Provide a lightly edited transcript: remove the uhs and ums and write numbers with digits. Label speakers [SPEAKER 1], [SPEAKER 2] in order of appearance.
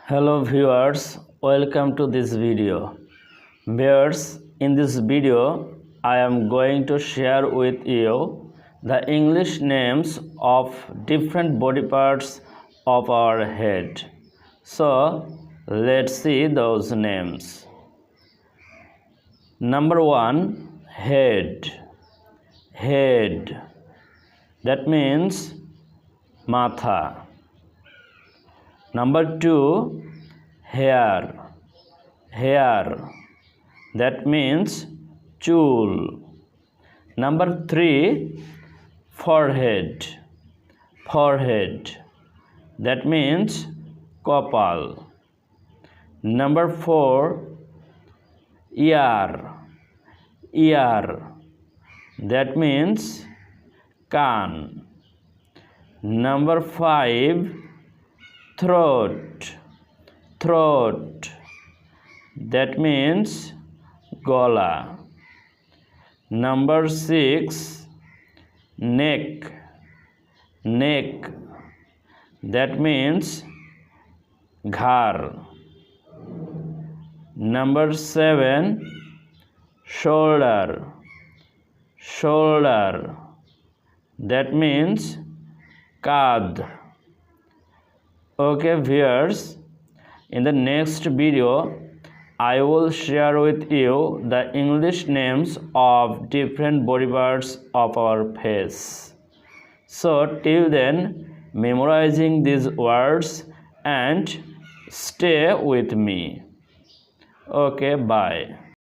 [SPEAKER 1] Hello viewers, welcome to this video. Viewers, in this video I am going to share with you the English names of different body parts of our head. So let's see those names. Number 1, head. Head. That means matha. Number 2, hair. Hair. That means chul. Number 3, forehead. Forehead. That means kopal. Number 4, ear. Ear. That means kan. Number 5, throat. Throat. That means gola. Number 6, neck. Neck. That means ghar. Number 7, shoulder. Shoulder. That means kad. Okay viewers, in the next video I will share with you the English names of different body parts of our face. So till then, memorizing these words and stay with me. Okay, bye.